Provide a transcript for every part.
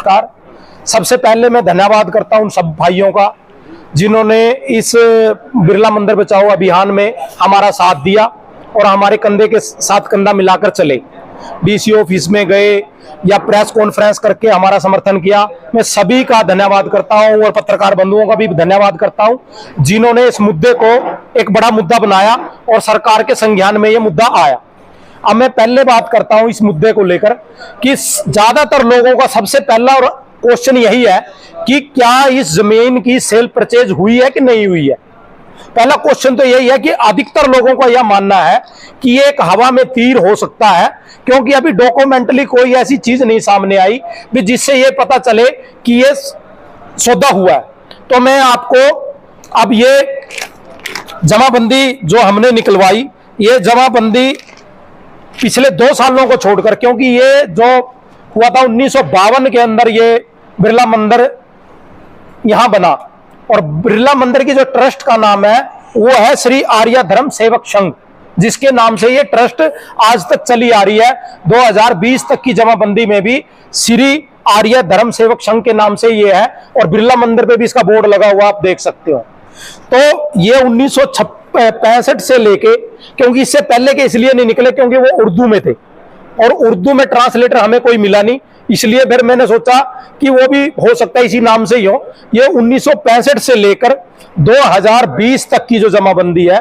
नमस्कार। सबसे पहले मैं धन्यवाद करता हूं सब भाइयों का जिन्होंने इस बिरला मंदिर बचाओ अभियान में हमारा साथ दिया और हमारे कंधे के साथ कंधा मिलाकर चले। डीसी ऑफिस में गए या प्रेस कॉन्फ्रेंस करके हमारा समर्थन किया। मैं सभी का धन्यवाद करता हूं और पत्रकार बंधुओं का भी धन्यवाद करता हूं जिन्होंने इस मुद्दे को एक बड़ा मुद्दा बनाया और सरकार के संज्ञान में यह मुद्दा आया। अब मैं पहले बात करता हूं इस मुद्दे को लेकर कि ज्यादातर लोगों का सबसे पहला और क्वेश्चन यही है कि क्या इस जमीन की सेल परचेज हुई है कि नहीं हुई है। पहला क्वेश्चन तो यही है कि अधिकतर लोगों का यह मानना है कि ये एक हवा में तीर हो सकता है, क्योंकि अभी डॉक्यूमेंटली कोई ऐसी चीज नहीं सामने आई भी जिससे ये पता चले कि ये सौदा हुआ है। तो मैं आपको अब ये जमाबंदी जो हमने निकलवाई, ये जमाबंदी पिछले 2 सालों को छोड़कर, क्योंकि ये जो हुआ था 1952 के अंदर ये बिरला मंदिर यहां बना और बिरला मंदिर की जो ट्रस्ट का नाम है वो है श्री आर्य धर्म सेवक संघ, जिसके नाम से ये ट्रस्ट आज तक चली आ रही है। 2020 तक की जमाबंदी में भी श्री आर्य धर्म सेवक संघ के नाम से ये है और बिरला मंदिर पे भी इसका बोर्ड लगा हुआ आप देख सकते हो। तो ये 1965 से लेके, क्योंकि इससे पहले के इसलिए नहीं निकले क्योंकि वो उर्दू में थे और उर्दू में ट्रांसलेटर हमें कोई मिला नहीं, इसलिए फिर मैंने सोचा कि वो भी हो सकता है इसी नाम से ही हो। ये 1965 से लेकर 2020 तक की जो जमाबंदी है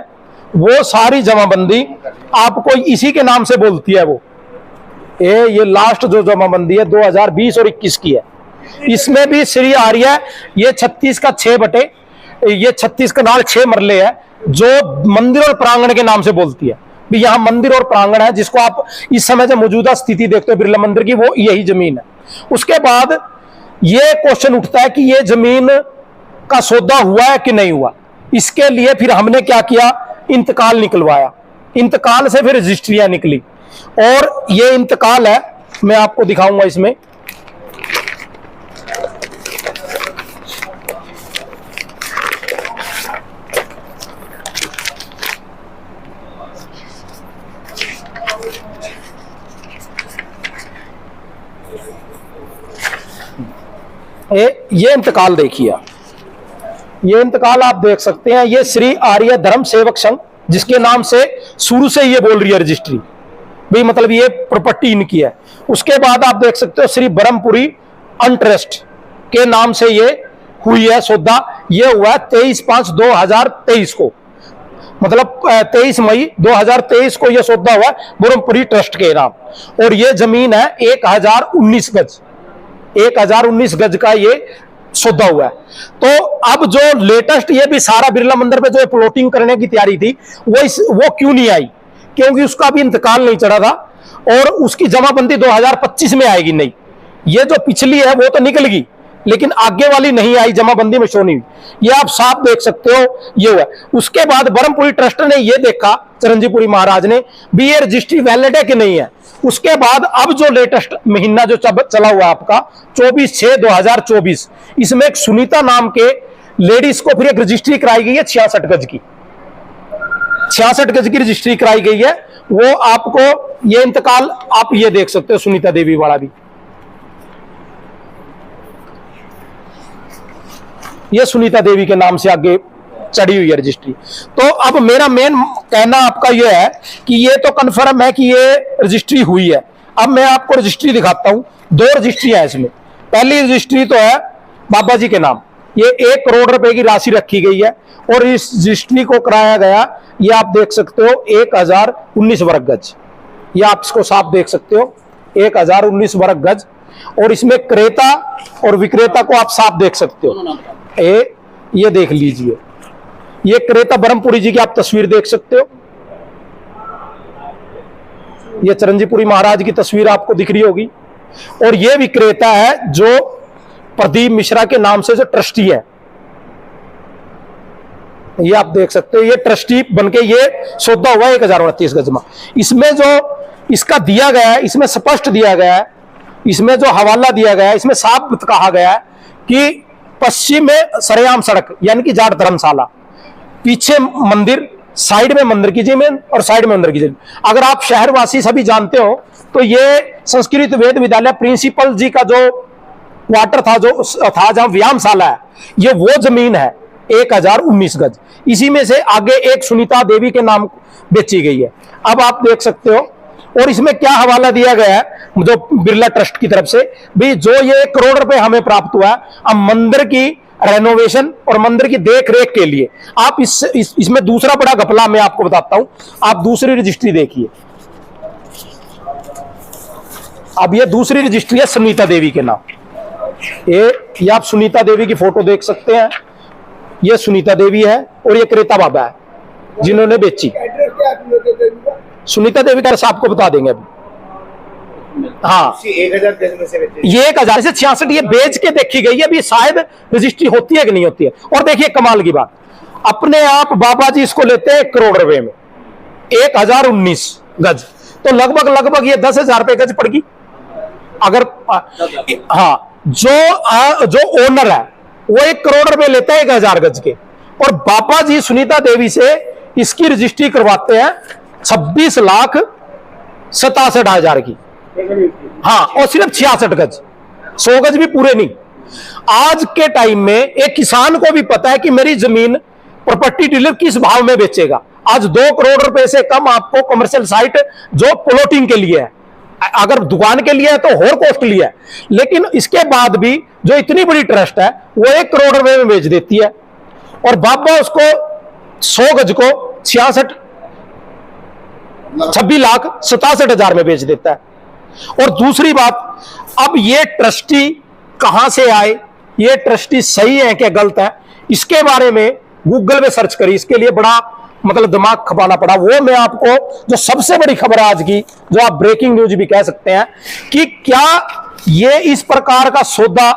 वो सारी जमाबंदी आपको इसी के नाम से बोलती है। वो ये लास्ट जो जमाबंदी है 2020 और 21 की है, इसमें भी श्री आर्य ये 36 का 6 बटे, ये 36 का नाल 6 मरले है जो मंदिर और प्रांगण के नाम से बोलती है। भी यहाँ मंदिर और प्रांगण है जिसको आप इस समय जो मौजूदा स्थिति देखते हो बिरला मंदिर की, वो यही जमीन है। उसके बाद ये क्वेश्चन उठता है कि ये जमीन का सौदा हुआ है कि नहीं हुआ। इसके लिए फिर हमने क्या किया, इंतकाल निकलवाया। इंतकाल से फिर रजिस्ट्रियां निकली और ये इंतकाल है, मैं आपको दिखाऊंगा इसमें। ये इंतकाल देखिए, ये इंतकाल आप देख सकते हैं। ये श्री आर्य धर्म सेवक संघ जिसके नाम से शुरू से ये बोल रही है रजिस्ट्री, भाई मतलब ये प्रॉपर्टी इनकी है। उसके बाद आप देख सकते हो श्री ब्रह्मपुरी अनट्रस्ट के नाम से ये हुई है सौदा। ये हुआ 23/5/2023 को, मतलब 23 मई 2023 को ये सौदा हुआ ब्रह्मपुरी ट्रस्ट के नाम। और ये जमीन है 1019 गज, 1019 गज का ये सौदा हुआ है। तो अब जो लेटेस्ट ये भी सारा बिरला मंदिर पे जो प्लॉटिंग करने की तैयारी थी वो क्यों नहीं आई, क्योंकि उसका भी इंतकाल नहीं चढ़ा था और उसकी जमाबंदी 2025 में आएगी। नहीं, ये जो पिछली है वो तो निकल गई लेकिन आगे वाली नहीं आई, जमाबंदी में शो नहीं हुई। ये आप साफ देख सकते हो ये हुआ। उसके बाद ब्रह्मपुरी ट्रस्ट ने ये देखा, चिरंजीपुरी महाराज ने भी, ये रजिस्ट्री वैलिड है कि नहीं है। उसके बाद अब जो लेटेस्ट महीना जो चला हुआ आपका 24/6/2024, इसमें एक सुनीता नाम के लेडीज को फिर एक रजिस्ट्री कराई गई है 66 गज की, 66 गज की रजिस्ट्री कराई गई है। वो आपको ये इंतकाल आप ये देख सकते हो सुनीता देवी वाला भी, ये सुनीता देवी के नाम से आगे चढ़ी हुई है रजिस्ट्री। तो अब मेरा मेन कहना आपका यह है कि ये तो कन्फर्म है कि ये रजिस्ट्री हुई है। अब मैं आपको रजिस्ट्री दिखाता हूं, 2 रजिस्ट्री है इसमें। पहली रजिस्ट्री तो है बाबा जी के नाम, ये 1 करोड़ रुपए की राशि रखी गई है और इस रजिस्ट्री को कराया गया, ये आप देख सकते हो 1019 वर्ग गज, ये आप इसको साफ देख सकते हो 1019 वर्ग गज। और इसमें क्रेता और विक्रेता को आप साफ देख सकते हो, ये देख लीजिए, ये क्रेता ब्रह्मपुरी जी की आप तस्वीर देख सकते हो, ये चिरंजीपुरी महाराज की तस्वीर आपको दिख रही होगी। और ये विक्रेता है जो प्रदीप मिश्रा के नाम से जो ट्रस्टी है, ये आप देख सकते हो, ये ट्रस्टी बनके ये सौदा हुआ 1029 गज में। इसमें जो इसका दिया गया है, इसमें स्पष्ट दिया गया है, इसमें जो हवाला दिया गया है, इसमें साफ कहा गया है कि पश्चिम में सरेआम सड़क यानी कि जाट धर्मशाला, पीछे मंदिर, साइड में मंदिर की जमीन और साइड में मंदिर की जमीन। अगर आप शहरवासी सभी जानते हो तो ये संस्कृत वेद विद्यालय प्रिंसिपल जी का जो क्वार्टर था जो था जहां व्यायामशाला है, ये वो जमीन है 1019 गज। इसी में से आगे एक सुनीता देवी के नाम बेची गई है। अब आप देख सकते हो, और इसमें क्या हवाला दिया गया है जो बिरला ट्रस्ट की तरफ से भी, जो ये 1 करोड़ रुपए हमें प्राप्त हुआ है अब मंदिर की रेनोवेशन और मंदिर की देख रेख के लिए। आप इसमें दूसरा बड़ा घपला मैं आपको बताता हूं। आप दूसरी रजिस्ट्री देखिए, अब ये दूसरी रजिस्ट्री है सुनीता देवी के नाम। ये आप सुनीता देवी की फोटो देख सकते हैं, ये सुनीता देवी है और ये क्रेता बाबा है जिन्होंने बेची। सुनीता देवी का आपको बता देंगे अभी। हाँ, 1000 गज में से ये 1066 ये बेच के देखी गई है, अभी शायद रजिस्ट्री होती है कि नहीं होती है। और देखिए कमाल की बात, अपने आप बाबा जी इसको लेते हैं 1 करोड़ रुपए में, 1019 गज, तो लगभग ये 10,000 रुपए गज पड़गी। अगर हाँ, जो ओनर है वो 1 करोड़ रुपए लेता है 1000 गज के, और बाबा जी सुनीता देवी से इसकी रजिस्ट्री करवाते हैं 26,67,000 की। हाँ, और सिर्फ 66 गज, 100 गज भी पूरे नहीं। आज के टाइम में एक किसान को भी पता है कि मेरी जमीन प्रॉपर्टी डीलर किस भाव में बेचेगा। आज 2 करोड़ रुपए से कम आपको कमर्शियल साइट जो प्लॉटिंग के लिए है, अगर दुकान के लिए है तो और कॉस्टली है, लेकिन इसके बाद भी जो इतनी बड़ी ट्रस्ट है वो 1 करोड़ रुपए में बेच देती है, और बाबा उसको 100 गज को 26,67,000 में बेच देता है। और दूसरी बात, अब ये ट्रस्टी कहां से आए, ये ट्रस्टी सही है क्या गलत है, इसके बारे में गूगल में सर्च करी, इसके लिए बड़ा मतलब दिमाग खपाना पड़ा। वो मैं आपको जो सबसे बड़ी खबर आज की, जो आप ब्रेकिंग न्यूज भी कह सकते हैं, कि क्या ये इस प्रकार का सौदा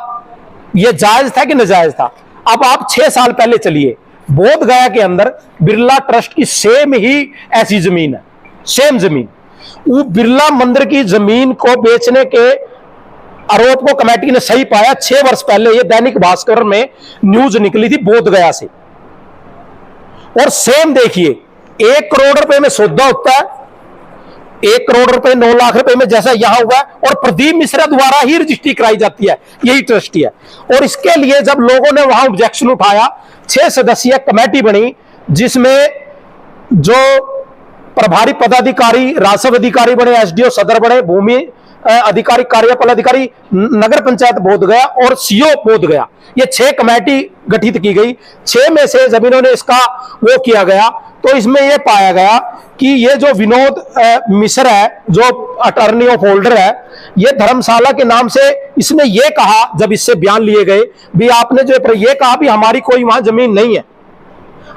ये जायज था कि नाजायज था। अब आप 6 साल पहले चलिए, बोध गया के अंदर बिरला ट्रस्ट की सेम ही ऐसी जमीन है, सेम जमीन, वो बिरला मंदिर की जमीन को बेचने के आरोप को कमेटी ने सही पाया। 6 वर्ष पहले ये दैनिक भास्कर में न्यूज निकली थी बोध गया से, और सेम देखिए 1 करोड़ रुपए में सौदा होता है, 1 करोड़ रुपए 9 लाख रुपए में जैसा यहां हुआ, और प्रदीप मिश्रा द्वारा ही रजिस्ट्री कराई जाती है, यही ट्रस्टी है। और इसके लिए जब लोगों ने वहां ऑब्जेक्शन उठाया, 6 सदस्यीय कमेटी बनी, जिसमें जो प्रभारी पदाधिकारी राजस्व अधिकारी बने, एसडीओ सदर बने, भूमि अधिकारी कार्यपाल अधिकारी नगर पंचायत बोध गया और सीओ बोध गया, ये 6 कमेटी गठित की गई। 6 में से जब इन्होंने इसका वो किया गया तो इसमें यह पाया गया कि ये जो विनोद मिश्र है, जो अटर्नी ऑफ होल्डर है, ये धर्मशाला के नाम से इसने ये कहा, जब इससे बयान लिए गए भी, आपने जो ये कहा भी हमारी कोई वहां जमीन नहीं है,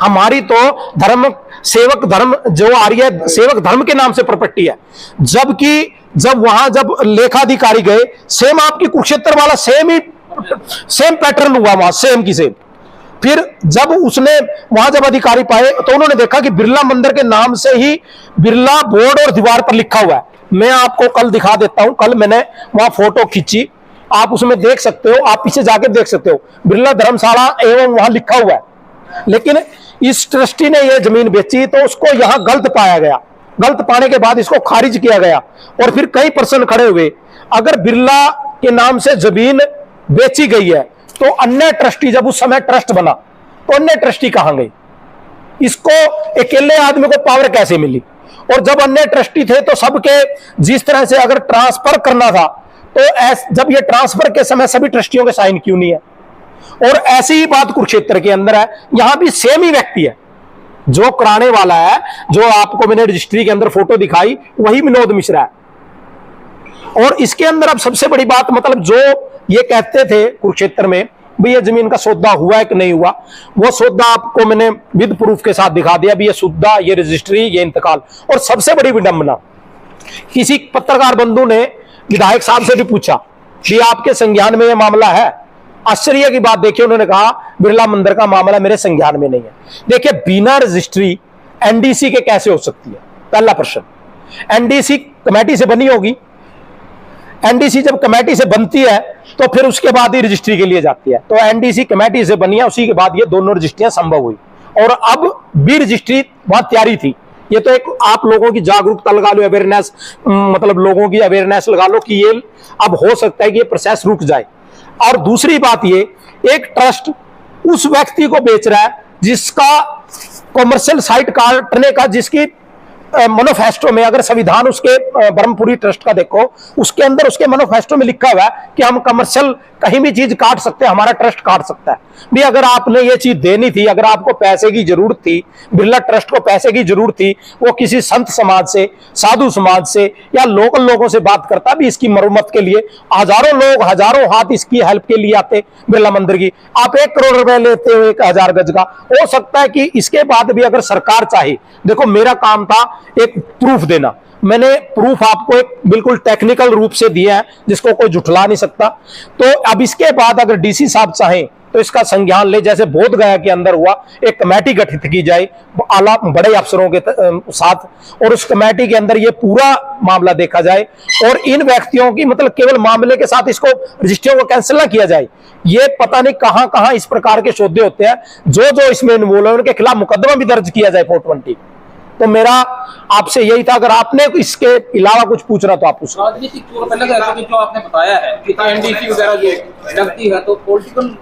हमारी तो धर्म सेवक धर्म जो आर्य सेवक धर्म के नाम से प्रॉपर्टी है। जबकि जब वहां जब लेखाधिकारी गए, सेम आपकी कुरुक्षेत्र वाला सेम पैटर्न हुआ वहां, सेम की सेम। फिर जब उसने वहां जब अधिकारी पाए तो उन्होंने देखा कि बिरला मंदिर के नाम से ही बिरला बोर्ड और दीवार पर लिखा हुआ है। मैं आपको कल दिखा देता हूं, कल मैंने वहां फोटो खींची, आप उसमें देख सकते हो, आप पीछे जाके देख सकते हो, बिरला धर्मशाला एवं वहां लिखा हुआ है। लेकिन इस ट्रस्टी ने यह जमीन बेची तो उसको यहां गलत पाया गया, गलत पाने के बाद इसको खारिज किया गया, और फिर कई प्रश्न खड़े हुए। अगर बिरला के नाम से जमीन बेची गई है तो अन्य ट्रस्टी, जब उस समय ट्रस्ट बना तो अन्य ट्रस्टी कहां गई, इसको अकेले आदमी को पावर कैसे मिली। और जब अन्य ट्रस्टी थे तो सबके जिस तरह से अगर ट्रांसफर करना था तो जब ये ट्रांसफर के समय सभी ट्रस्टियों के साइन क्यों नहीं है। और ऐसी ही बात कुरुक्षेत्र के अंदर है, यहां भी सेम ही व्यक्ति है, जो कराने वाला है, जो आपको मैंने रजिस्ट्री के अंदर फोटो दिखाई, वही विनोद मिश्रा है। और इसके अंदर अब सबसे बड़ी बात, मतलब जो ये कहते थे कुरुक्षेत्र में भी ये जमीन का सौदा हुआ है कि नहीं हुआ, वो सौदा आपको मैंने विद प्रूफ के साथ दिखा दिया भी, ये सौदा, ये रजिस्ट्री, ये इंतकाल। और सबसे बड़ी विडंबना, किसी पत्रकार बंधु ने विधायक साहब से भी पूछा कि आपके संज्ञान में ये मामला है। आश्चर्य की बात देखिए, उन्होंने कहा बिरला मंदिर का मामला मेरे संज्ञान में नहीं है। देखिए, बिना रजिस्ट्री एनडीसी के कैसे हो सकती है, पहला प्रश्न। एनडीसी कमेटी से बनी होगी, एनडीसी जब कमेटी से बनती है तो फिर उसके बाद ही रजिस्ट्री के लिए जाती है, तो एनडीसी कमेटी से बनी है, उसी के बाद ये दोनों रजिस्ट्रियां संभव हुई। और अब भी रजिस्ट्री वहां तैयारी थी। ये तो एक आप लोगों की जागरूकता लगा लो, अवेयरनेस, मतलब लोगों की अवेयरनेस लगा लो कि ये अब हो सकता है कि ये प्रोसेस रुक जाए। और दूसरी बात ये, एक ट्रस्ट उस व्यक्ति को बेच रहा है जिसका कॉमर्शियल साइट काटने का, जिसकी मैनिफेस्टो में, अगर संविधान उसके ब्रह्मपुरी ट्रस्ट का देखो, उसके अंदर उसके मैनिफेस्टो में लिखा हुआ है कि हम कमर्शियल कहीं भी चीज काट सकते हैं, हमारा ट्रस्ट काट सकता है भी। अगर आपने ये चीज देनी थी, अगर आपको पैसे की जरूरत थी, बिरला ट्रस्ट को पैसे की जरूरत थी, वो किसी संत समाज से, साधु समाज से या लोकल लोगों से बात करता भी इसकी मरम्मत के लिए। हजारों लोग, हजारों हाथ इसकी हेल्प के लिए आते बिरला मंदिर की। आप 1 करोड़ रुपए लेते हो 1000 गज का, हो सकता है कि इसके बाद भी अगर सरकार चाहे, देखो मेरा काम था एक प्रूफ देना, मैंने प्रूफ आपको एक बिल्कुल टेक्निकल रूप से दिया है जिसको कोई झुठला नहीं सकता। तो अब इसके बाद अगर डीसी साहब चाहें तो इसका संज्ञान ले, जैसे बोध गया के अंदर हुआ, एक कमेटी गठित की जाए आला बड़े अफसरों के साथ, और उस कमेटी के अंदर ये पूरा मामला देखा जाए, और इन व्यक्तियों की मतलब केवल मामले के साथ इसको रजिस्ट्रियों को कैंसिल ना किया जाए। ये पता नहीं कहां कहां इस प्रकार के सौदे होते हैं, जो जो इसमें इन्वॉल्व है उनके खिलाफ मुकदमा भी दर्ज किया जाए 420। तो मेरा आपसे यही था, अगर आपने इसके अलावा कुछ पूछना तो आप पूछ। राजनीतिक तौर पर लग रहा है कि जो आपने बताया है कि एनडीसी वगैरह जो लगती है, तो पॉलिटिकल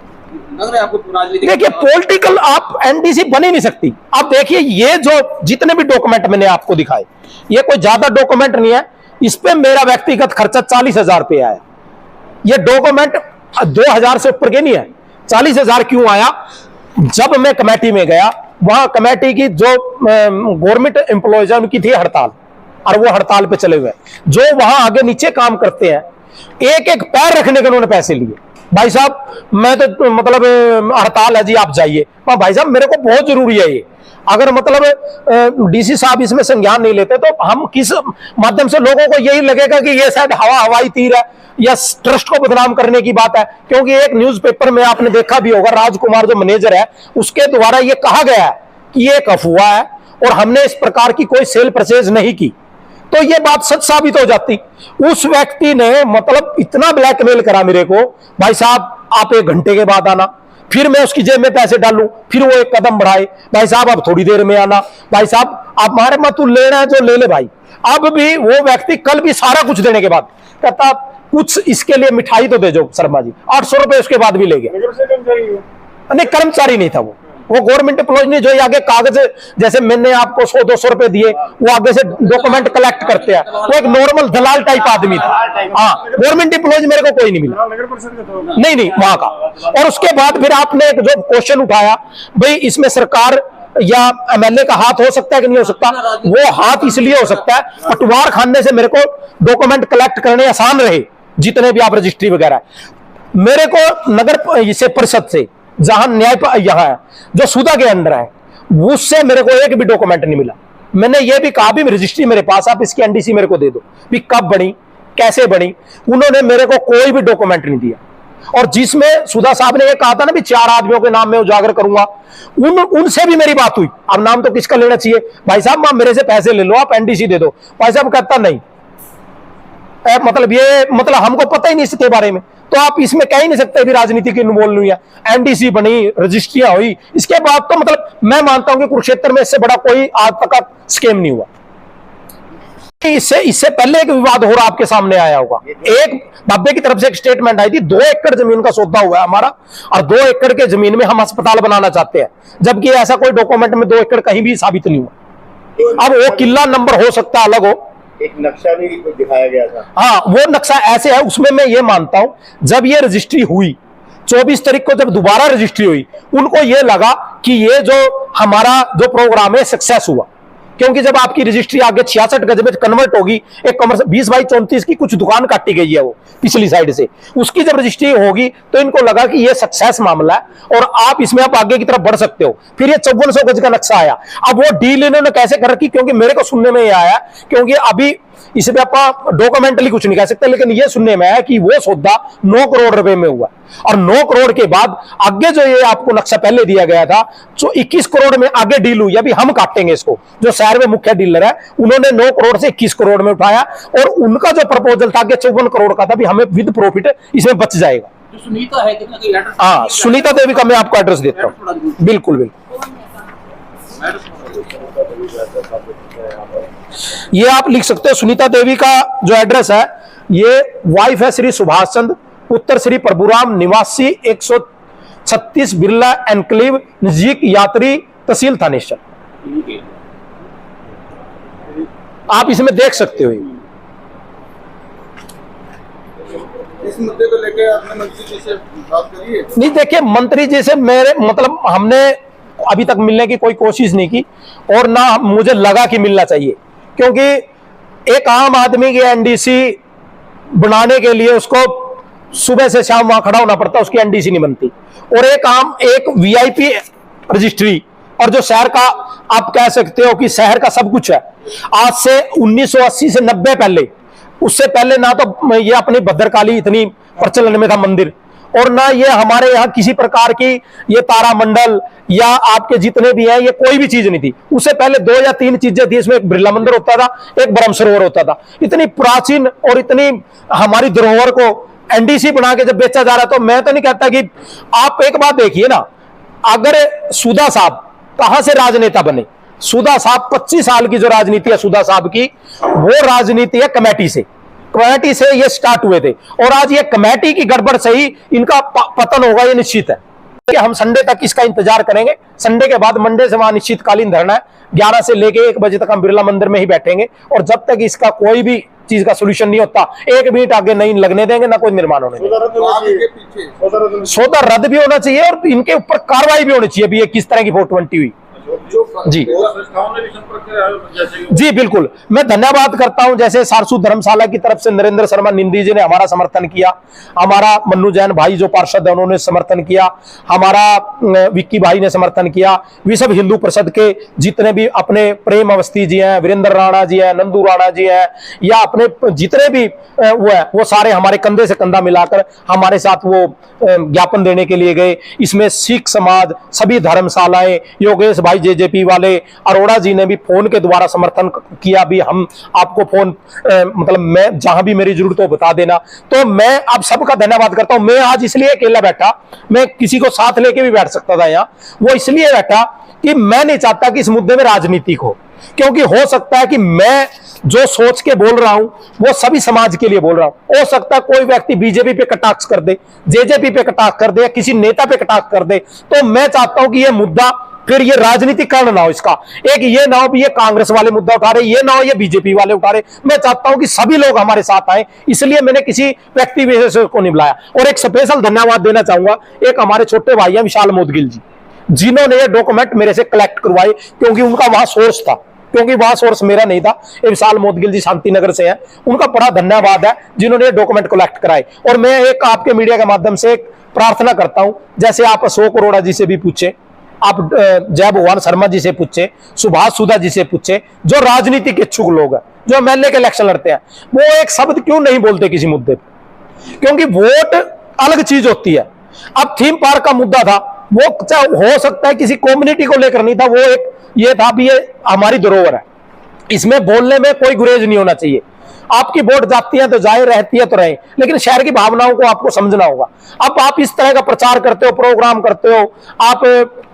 लग रहा है आपको राजनीतिक। देखिए पॉलिटिकल आप एनडीसी बन ही नहीं सकती। आप देखिए ये जो जितने भी डॉक्यूमेंट मैंने आपको दिखाए, ये कोई ज्यादा डॉक्यूमेंट नहीं है, इस पे मेरा व्यक्तिगत खर्चा 40,000 रुपये आया। ये डॉक्यूमेंट 2000 से ऊपर के नहीं है। 40,000 क्यों आया? जब मैं कमेटी में गया, वहां कमेटी की जो गवर्नमेंट एम्प्लॉयज है उनकी थी हड़ताल, और वो हड़ताल पे चले हुए, जो वहां आगे नीचे काम करते हैं, एक एक पैर रखने के उन्होंने पैसे लिए। भाई साहब मैं तो मतलब हड़ताल है जी, आप जाइए। भाई साहब मेरे को बहुत जरूरी है ये, अगर मतलब डीसी साहब इसमें संज्ञान नहीं लेते तो हम किस माध्यम से, लोगों को यही लगेगा कि ये शायद हवाई तीर है या ट्रस्ट को बदनाम करने की बात है। क्योंकि एक न्यूज़पेपर में आपने देखा भी होगा, राजकुमार जो मैनेजर है उसके द्वारा ये कहा गया है कि ये एक अफवाह है और हमने इस प्रकार की कोई सेल परचेज नहीं की, तो ये बात सच साबित हो जाती। उस व्यक्ति ने मतलब इतना ब्लैकमेल करा मेरे को, भाई साहब आप 1 घंटे के बाद आना, फिर मैं उसकी जेब में पैसे डालूं, फिर वो 1 कदम बढ़ाए, भाई साहब अब थोड़ी देर में आना, भाई साहब आप मारे मत, तू लेना है जो ले ले भाई। अब भी वो व्यक्ति कल भी सारा कुछ देने के बाद कहता कुछ इसके लिए मिठाई तो दे दो शर्मा जी, 800 रुपए उसके बाद भी ले गया। नहीं कर्मचारी नहीं था वो गवर्नमेंट एम्प्लॉय नहीं, जो आगे कागज जैसे मैंने आपको 100-200 रुपए दिए, वो आगे से डॉक्यूमेंट कलेक्ट करते हैं, वो एक नॉर्मल दलाल टाइप आदमी था। हाँ गवर्नमेंट एम्प्लॉय मेरे को कोई नहीं मिला, नहीं वहां का। और उसके बाद फिर आपने एक जो क्वेश्चन उठाया, भाई इसमें सरकार या एमएलए का हाथ हो सकता है कि नहीं हो सकता, वो हाथ इसलिए हो सकता है, पटवार खाने से मेरे को डॉक्यूमेंट कलेक्ट करने आसान रहे, जितने भी आप रजिस्ट्री वगैरह। मेरे को नगर इसे परिषद से, जहां न्याय यहां है जो सुधा के अंडर है, उससे मेरे को एक भी डॉक्यूमेंट नहीं मिला। मैंने ये भी कहा भी रजिस्ट्री मेरे पास, आप इसकी एनडीसी मेरे को दे दो, भी कब बनी कैसे बनी, उन्होंने मेरे को कोई भी डॉक्यूमेंट नहीं दिया। और जिसमें सुधा साहब ने ये कहा था ना भी 4 आदमियों के नाम में उजागर करूंगा, उनसे भी मेरी बात हुई। अब नाम तो किसका लेना चाहिए, भाई साहब मेरे से पैसे ले लो, आप एनडीसी दे दो। भाई साहब कहता नहीं, मतलब हमको पता ही नहीं इसके बारे में, तो आप इसमें कह ही नहीं सकते भी राजनीति की इन्वॉल्व हुई है। एनडीसी बनी, रजिस्ट्रियां हुई, इसके बाद तो मतलब मैं मानता हूं कि कुरुक्षेत्र में इससे बड़ा कोई आज तक का स्कैम नहीं हुआ। इससे पहले एक विवाद हो रहा आपके सामने आया होगा, एक बाबे की तरफ से एक स्टेटमेंट आई थी, 2 एकड़ जमीन का सौदा हुआ है हमारा, और 2 एकड़ के जमीन में हम अस्पताल बनाना चाहते हैं, जबकि ऐसा कोई डॉक्यूमेंट में 2 एकड़ कहीं भी साबित नहीं हुआ। अब वो किला नंबर हो सकता है अलग हो, एक नक्शा भी दिखाया गया था। हाँ वो नक्शा ऐसे है, उसमें मैं ये मानता हूं जब ये रजिस्ट्री हुई 24 तारीख को, जब दोबारा रजिस्ट्री हुई, उनको ये लगा कि ये जो हमारा जो प्रोग्राम है सक्सेस हुआ, क्योंकि जब आपकी रजिस्ट्री आगे 66 गज में कन्वर्ट होगी, एक कमर्शियल 20/34 की कुछ दुकान काटी गई है वो पिछली साइड से, उसकी जब रजिस्ट्री होगी तो इनको लगा कि ये सक्सेस मामला है और आप इसमें आप आगे की तरफ बढ़ सकते हो। फिर ये 5400 गज का नक्शा आया। अब वो डील इन्होंने कैसे कर रखी, क्योंकि मेरे को सुनने में ये आया, क्योंकि अभी इसमें आप डॉक्यूमेंटली कुछ नहीं कह सकते, लेकिन ये सुनने में आया कि वो सौदा 9 करोड़ रुपए में हुआ, और 9 करोड़ के बाद आगे जो ये आपको नक्शा पहले दिया गया था, जो 21 करोड़ में आगे डील हुई, अभी हम काटेंगे इसको। जो शहर में मुख्य डीलर है उन्होंने 9 करोड़ से 21 करोड़ में उठाया, और उनका जो प्रपोजल था कि 54 करोड़ का था, भी हमें विद प्रॉफिट इसमें बच जाएगा। सुनीता है कितना कोई एड्रेस? हाँ सुनीता देवी का मैं आपको एड्रेस देता हूँ, बिल्कुल बिल्कुल। ये आप लिख सकते हो, सुनीता देवी का जो एड्रेस है, ये वाइफ है श्री सुभाष चंद्र उत्तर श्री प्रभुराम निवासी 136 बिरला एनक्लेव नजदीक यात्री तहसील थानेश्वर। आप इसमें देख सकते हो। इस मुद्दे को लेकर आपने मंत्री जी से बात करी है? नहीं, देखिए मंत्री जी से मेरे मतलब हमने अभी तक मिलने की कोई कोशिश नहीं की और ना मुझे लगा कि मिलना चाहिए, क्योंकि एक आम आदमी की एनडीसी बनाने के लिए उसको सुबह से शाम वहां खड़ा होना पड़ता है, उसकी एनडीसी नहीं बनती। और एक वीआईपी रजिस्ट्री और जो शहर का आप कह सकते हो कि शहर का सब कुछ है, आज से 1980 से 90 पहले, उससे पहले ना तो ये अपनी भद्रकाली इतनी प्रचलन में था मंदिर, और ना ये हमारे यहाँ किसी प्रकार की ये तारामंडल या आपके जितने भी हैं ये कोई भी चीज नहीं थी। उससे पहले 2 या 3 चीजें थी। इसमें एक बिरला मंदिर होता था, एक ब्रह्म सरोवर होता था। इतनी प्राचीन और इतनी हमारी धरोहर को एनडीसी बना के जब बेचा जा रहा, तो मैं तो नहीं कहता कि आप एक बात देखिए ना, अगर सुधा साहब कहां से राजनेता बने, सुधा साहब 25 साल की जो राजनीति है सुधा साहब की, वो राजनीति है कमेटी से ये स्टार्ट हुए थे, और आज ये कमेटी की गड़बड़ से ही इनका पतन होगा, ये निश्चित है। कि हम संडे तक इसका इंतजार करेंगे। संडे के बाद मंडे से वहां निश्चितकालीन धरना है, 11 से लेके 1 बजे तक हम बिरला मंदिर में ही बैठेंगे, और जब तक इसका कोई भी चीज का सोल्यूशन नहीं होता 1 मिनट आगे नहीं लगने देंगे, ना कोई निर्माण होने देंगे। सौदा रद्द भी होना चाहिए और इनके ऊपर कार्रवाई भी होनी चाहिए। अभी ये किस तरह की 420 हुई जी जी बिल्कुल, मैं धन्यवाद करता हूं। जैसे सारसू धर्मशाला की तरफ से नरेंद्र शर्मा निंदी जी ने हमारा समर्थन किया, हमारा मन्नू जैन भाई जो पार्षद है उन्होंने समर्थन किया, हमारा विक्की भाई ने समर्थन किया, विश्व हिंदू परिषद के जितने भी अपने प्रेम अवस्थी जी हैं, वीरेंद्र राणा जी हैं, नंदू राणा जी हैं, या अपने जितने भी वो है, वो सारे हमारे कंधे से कंधा मिलाकर हमारे साथ वो ज्ञापन देने के लिए गए। इसमें सिख समाज, सभी धर्मशालाएं, योगेश भाई जेजेपी वाले, अरोड़ा जी ने भी फोन के द्वारा समर्थन किया। भी हम आपको फोन मतलब मैं जहां भी मेरी जरूरत हो बता देना। तो मैं आप सबका धन्यवाद करता हूं। मैं आज इसलिए अकेला बैठा, मैं किसी को साथ लेके भी बैठ सकता था यहाँ, वो इसलिए बैठा कि मैं नहीं चाहता कि इस मुद्दे में राजनीति हो, क्योंकि हो सकता है कि मैं जो सोच के बोल रहा हूं वो सभी समाज के लिए बोल रहा हूं। हो सकता है कोई व्यक्ति बीजेपी पे कटाक्ष कर दे, जेजेपी पे कटाक्ष कर दे, या किसी नेता पे कटाक्ष कर दे, तो मैं चाहता हूं कि यह मुद्दा फिर ये राजनीतिकरण ना हो इसका। एक ये ना हो भी ये कांग्रेस वाले मुद्दा उठा रहे, ये ना हो ये बीजेपी वाले उठा रहे। मैं चाहता हूं कि सभी लोग हमारे साथ आए, इसलिए मैंने किसी व्यक्ति विशेष को नहीं बुलाया। और एक स्पेशल धन्यवाद देना चाहूंगा एक हमारे छोटे भाई हैं विशाल मोदगिल जी, जिन्होंने ये डॉक्यूमेंट मेरे से कलेक्ट करवाए, क्योंकि उनका वहां सोर्स था, क्योंकि वहां सोर्स मेरा नहीं था। ये विशाल मोदगिल जी शांतिनगर से हैं, उनका बड़ा धन्यवाद है जिन्होंने ये डॉक्यूमेंट कलेक्ट कराए। और मैं एक आपके मीडिया के माध्यम से एक प्रार्थना करता हूं, जैसे आप अशोक अरोड़ा जी से भी पूछे, आप जय भगवान शर्मा जी से पूछे, सुभाष सुधा जी से पूछे, जो राजनीतिक इच्छुक लोग हैं, जो एमएलए के इलेक्शन लड़ते हैं, वो एक शब्द क्यों नहीं बोलते किसी मुद्दे पर, क्योंकि वोट अलग चीज होती है। अब थीम पार्क का मुद्दा था, वो हो सकता है किसी कम्युनिटी को लेकर नहीं था, वो एक ये था भी ये हमारी धरोहर है, इसमें बोलने में कोई गुरेज नहीं होना चाहिए। आपकी वोट जाती है तो जाए, रहती है तो रहे, लेकिन शहर की भावनाओं को आपको समझना होगा। अब आप इस तरह का प्रचार करते हो, प्रोग्राम करते हो, आप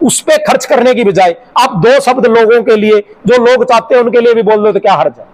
उस पर खर्च करने की बजाय आप 2 शब्द लोगों के लिए, जो लोग चाहते हैं उनके लिए भी बोल दो, तो क्या हर्ज है।